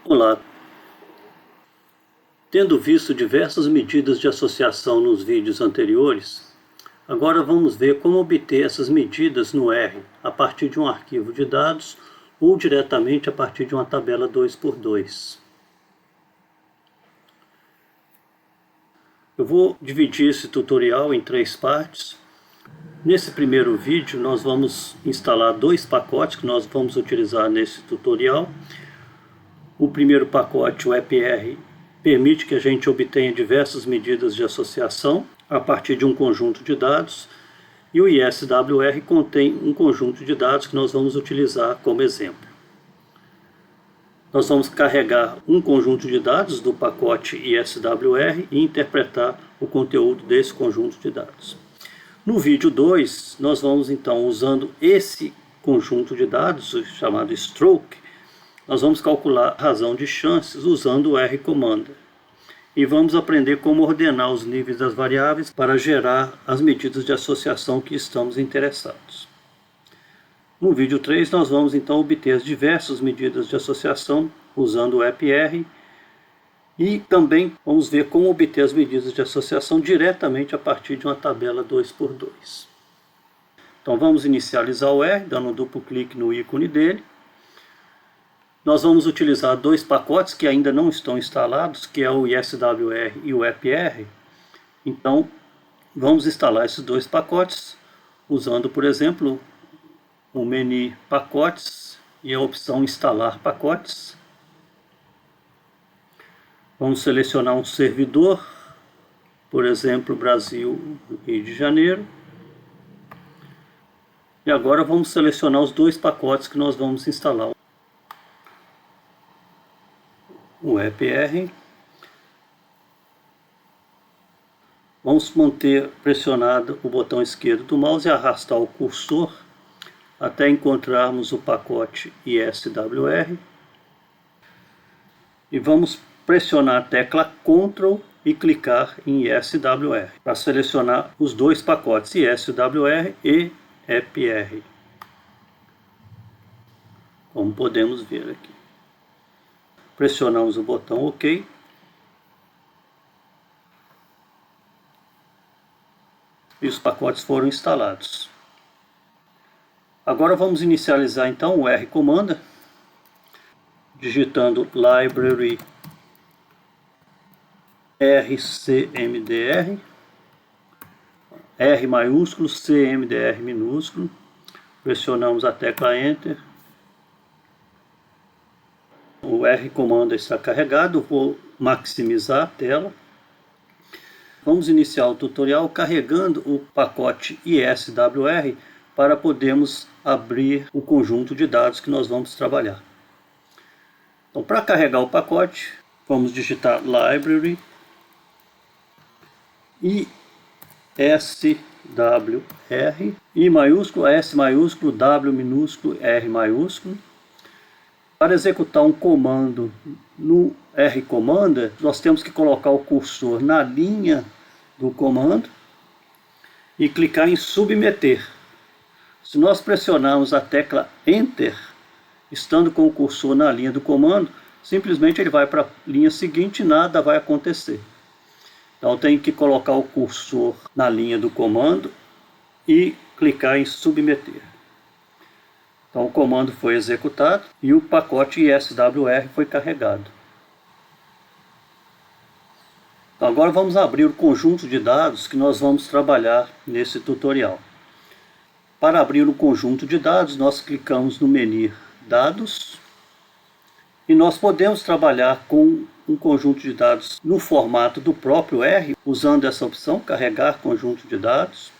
Olá! Tendo visto diversas medidas de associação nos vídeos anteriores, agora vamos ver como obter essas medidas no R a partir de um arquivo de dados ou diretamente a partir de uma tabela 2x2. Eu vou dividir esse tutorial em 3 partes. Nesse primeiro vídeo nós vamos instalar 2 pacotes que nós vamos utilizar nesse tutorial. O primeiro pacote, o EPR, permite que a gente obtenha diversas medidas de associação a partir de um conjunto de dados, e o ISWR contém um conjunto de dados que nós vamos utilizar como exemplo. Nós vamos carregar um conjunto de dados do pacote ISWR e interpretar o conteúdo desse conjunto de dados. No vídeo 2, nós vamos então, usando esse conjunto de dados, chamado stroke, nós vamos calcular a razão de chances usando o R-Commander. E vamos aprender como ordenar os níveis das variáveis para gerar as medidas de associação que estamos interessados. No vídeo 3 nós vamos então obter as diversas medidas de associação usando o EPR e também vamos ver como obter as medidas de associação diretamente a partir de uma tabela 2x2. Então vamos inicializar o R, dando um duplo clique no ícone dele. Nós vamos utilizar 2 pacotes que ainda não estão instalados, que é o ISWR e o EPR. Então, vamos instalar esses 2 pacotes, usando, por exemplo, o menu Pacotes e a opção Instalar Pacotes. Vamos selecionar um servidor, por exemplo, Brasil, Rio de Janeiro. E agora vamos selecionar os 2 pacotes que nós vamos instalar. O EPR. Vamos manter pressionado o botão esquerdo do mouse e arrastar o cursor até encontrarmos o pacote ISWR. E vamos pressionar a tecla Ctrl e clicar em ISWR para selecionar os 2 pacotes ISWR e EPR, como podemos ver aqui. Pressionamos o botão OK. E os pacotes foram instalados. Agora vamos inicializar então o R-Commander, digitando library rcmdr, R maiúsculo, CMDR minúsculo. Pressionamos a tecla Enter. O R-Commander está carregado, vou maximizar a tela. Vamos iniciar o tutorial carregando o pacote ISWR para podermos abrir o conjunto de dados que nós vamos trabalhar. Então, para carregar o pacote, vamos digitar library ISWR, I maiúsculo, S maiúsculo, W minúsculo, R maiúsculo. Para executar um comando no R-Commander, nós temos que colocar o cursor na linha do comando e clicar em submeter. Se nós pressionarmos a tecla Enter, estando com o cursor na linha do comando, simplesmente ele vai para a linha seguinte e nada vai acontecer. Então tem que colocar o cursor na linha do comando e clicar em submeter. Então o comando foi executado e o pacote ISWR foi carregado. Então, agora vamos abrir o conjunto de dados que nós vamos trabalhar nesse tutorial. Para abrir o conjunto de dados, nós clicamos no menu Dados e nós podemos trabalhar com um conjunto de dados no formato do próprio R, usando essa opção, carregar conjunto de dados,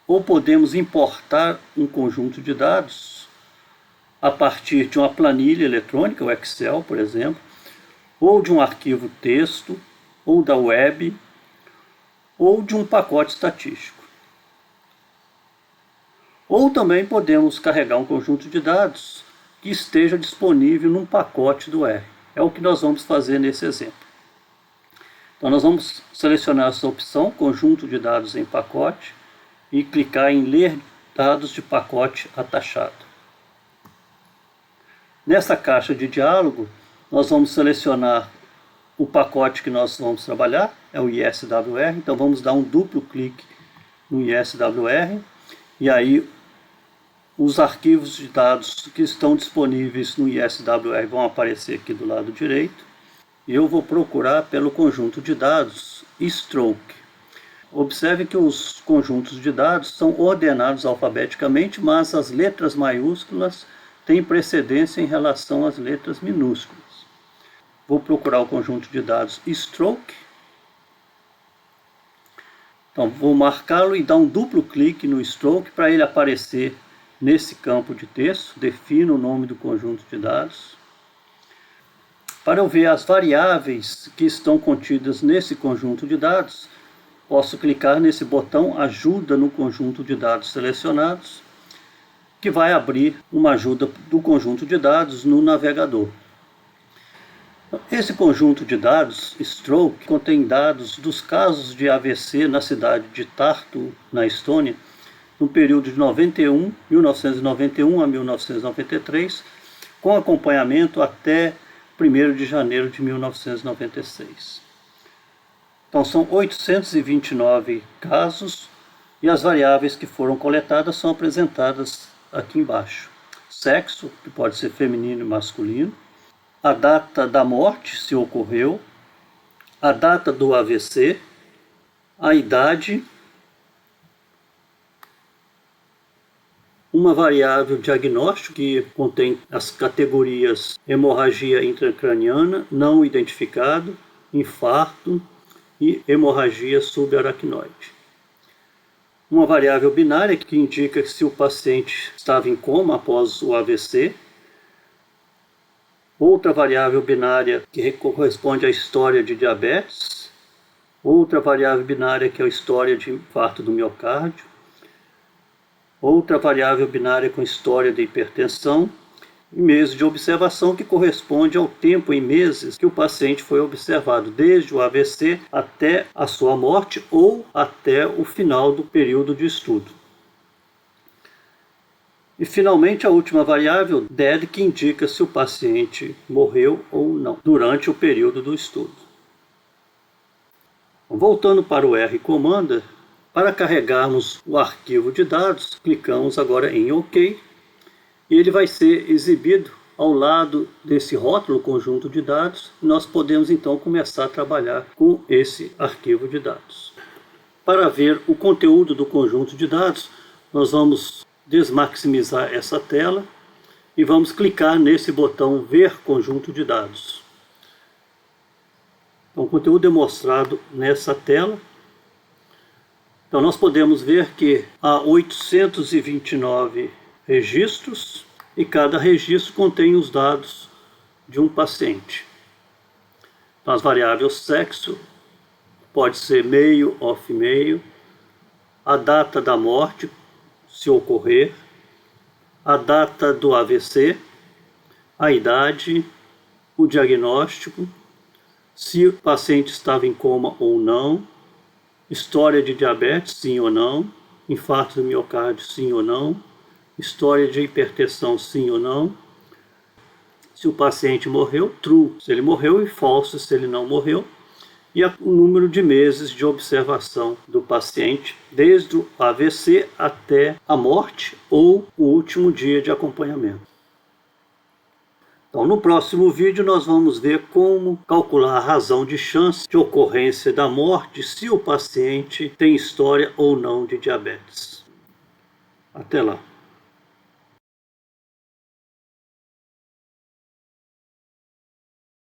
ou podemos importar um conjunto de dados a partir de uma planilha eletrônica, o Excel, por exemplo, ou de um arquivo texto, ou da web, ou de um pacote estatístico. Ou também podemos carregar um conjunto de dados que esteja disponível num pacote do R. É o que nós vamos fazer nesse exemplo. Então nós vamos selecionar essa opção, conjunto de dados em pacote, e clicar em ler dados de pacote atachado. Nessa caixa de diálogo, nós vamos selecionar o pacote que nós vamos trabalhar, é o ISWR, então vamos dar um duplo clique no ISWR, e aí os arquivos de dados que estão disponíveis no ISWR vão aparecer aqui do lado direito, e eu vou procurar pelo conjunto de dados stroke. Observe que os conjuntos de dados são ordenados alfabeticamente, mas as letras maiúsculas têm precedência em relação às letras minúsculas. Vou procurar o conjunto de dados stroke. Então, vou marcá-lo e dar um duplo clique no stroke para ele aparecer nesse campo de texto. Defino o nome do conjunto de dados. Para eu ver as variáveis que estão contidas nesse conjunto de dados, posso clicar nesse botão Ajuda no conjunto de dados selecionados, que vai abrir uma ajuda do conjunto de dados no navegador. Esse conjunto de dados, Stroke, contém dados dos casos de AVC na cidade de Tartu, na Estônia, no período de 1991 a 1993, com acompanhamento até 1º de janeiro de 1996. Então são 829 casos e as variáveis que foram coletadas são apresentadas aqui embaixo. Sexo, que pode ser feminino e masculino, a data da morte, se ocorreu, a data do AVC, a idade, uma variável diagnóstico que contém as categorias hemorragia intracraniana, não identificado, infarto e hemorragia subaracnoide. Uma variável binária que indica se o paciente estava em coma após o AVC. Outra variável binária que corresponde à história de diabetes. Outra variável binária que é a história de infarto do miocárdio. Outra variável binária com história de hipertensão. E meses de observação, que corresponde ao tempo em meses que o paciente foi observado, desde o AVC até a sua morte ou até o final do período de estudo. E finalmente a última variável, DEAD, que indica se o paciente morreu ou não durante o período do estudo. Voltando para o R Commander, para carregarmos o arquivo de dados, clicamos agora em OK, e ele vai ser exibido ao lado desse rótulo conjunto de dados. Nós podemos então começar a trabalhar com esse arquivo de dados. Para ver o conteúdo do conjunto de dados, nós vamos desmaximizar essa tela e vamos clicar nesse botão Ver conjunto de dados. Então, o conteúdo é mostrado nessa tela. Então nós podemos ver que há 829 registros e cada registro contém os dados de um paciente. Então as variáveis sexo, pode ser male ou female, a data da morte, se ocorrer, a data do AVC, a idade, o diagnóstico, se o paciente estava em coma ou não, história de diabetes, sim ou não, infarto do miocárdio, sim ou não, história de hipertensão, sim ou não, se o paciente morreu, true, se ele morreu, e false, se ele não morreu, e o número de meses de observação do paciente, desde o AVC até a morte ou o último dia de acompanhamento. Então, no próximo vídeo nós vamos ver como calcular a razão de chance de ocorrência da morte se o paciente tem história ou não de diabetes. Até lá.